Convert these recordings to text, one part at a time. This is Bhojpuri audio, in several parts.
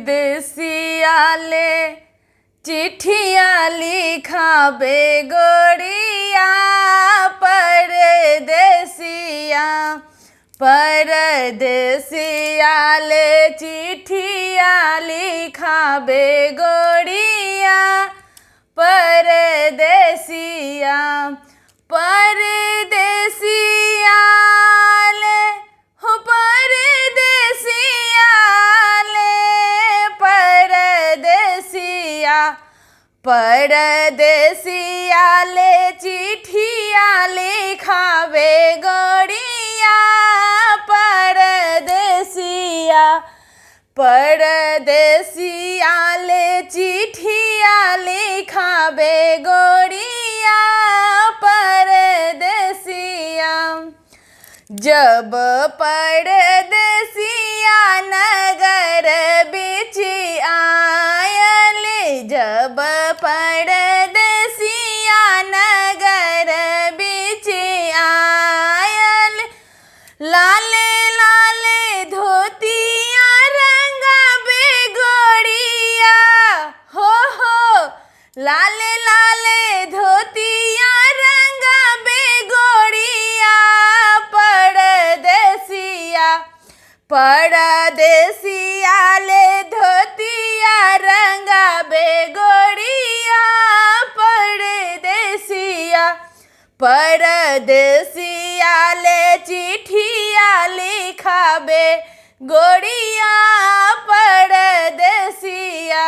परदेसिया ले चिट्ठिया लिखाबे गोरिया परदेसिया परदेसिया ले चिट्ठिया लिखाबे गोरिया परदेसिया परदेसिया ले हो परदेसिया ले परदेसिया परदेसिया ले चिट्ठिया लिखाबे गोरिया परदेसिया परदेसिया ले चिट्ठिया लिखाबे गोरिया परदेसिया जब परदेसिया नगर बिच आयल जब परदेसिया नगर बिच आयल लाले लाले धोतिया रंगाबे गोरिया हो लाले लाले धोतिया रंगाबे गोरिया परदेसिया परदेसिया ले धोतिया रंगाबे गोरिया परदेसिया परदेसिया ले चिट्ठिया लिखाबे गोरिया परदेसिया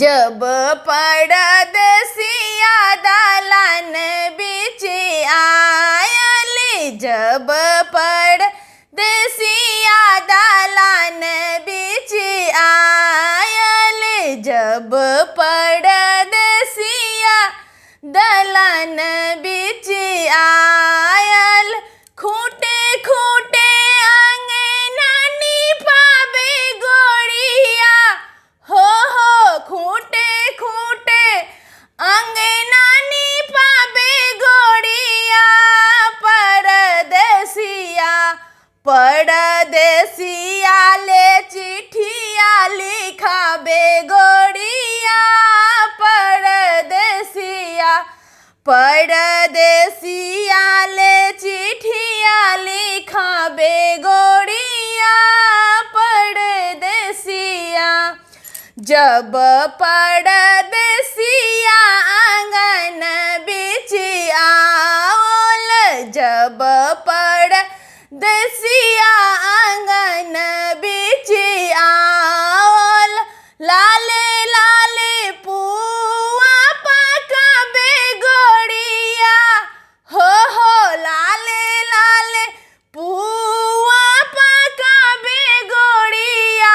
जब परदेसिया दालान बिच आयल जब परदेसिया दालान बिच आयल जब परदेसिया दालान बिच आयल खूंटे खूंटे अंगना निपाबे गोरिया हो खूंटे खूंटे अंगना निपाबे गोरिया परदेसिया परदेसिया ले चिट्ठिया लिखाबे गोरिया परदेसिया परदेसिया ले चिट्ठिया लिखाबे गोरिया परदेसिया जब परदेसिया आंगन बिच आओल जब परदेसिया आंगन बिच आओल लाले लाले पुआ पकाबे गोरिया हो लाले लाले पुआ पकाबे गोरिया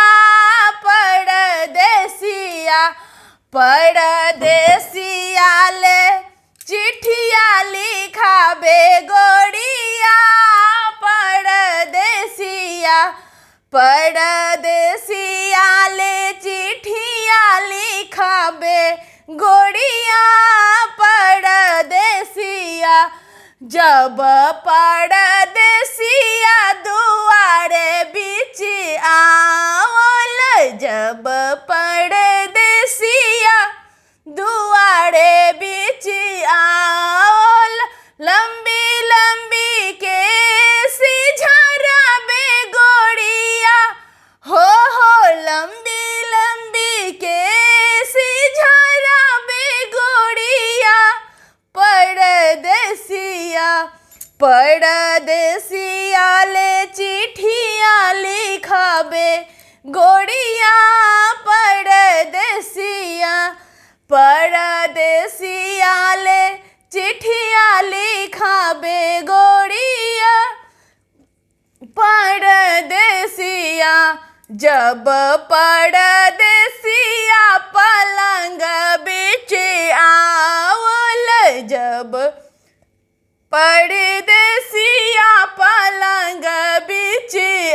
परदेसिया परदेसिया ले चिट्ठिया लिखाबे गोरिया परदेसिया परदेसिया ले चिट्ठिया लिखाबे गोरिया परदेसिया जब परदेसिया दुआरे बिच आओल जब परदेसिया दुआरे बिच आओल लंबी लंबी केस झराबे गोरिया हो लंबी लंबी केस झराबे गोरिया परदेसिया परदेसिया ले चिट्ठिया लिखाबे गोरिया परदेसिया परदेसिया ले चिट्ठिया लिखाबे गोरिया परदेसिया जब परदेसिया पलंग बिच आओल जब परदेसिया पलंग बिच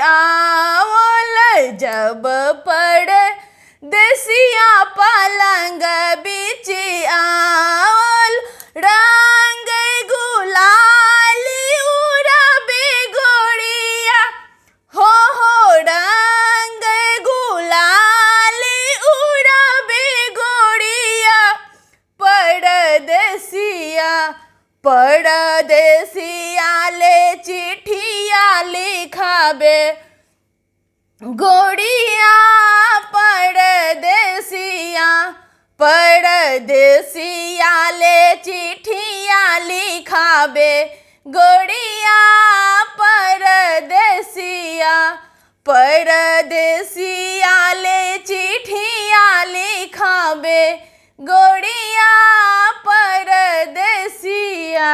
आओल जब परदेसिया पलंग बिच आओल रंग गुलाल उड़ाबे गोरिया हो रंग परदेसिया ले चिट्ठिया लिखाबे गोड़िया परदेसिया ले चिट्ठिया लिखाबे गोड़िया परदेसिया ले चिट्ठिया लिखाबे गोड़िया परदेसिया।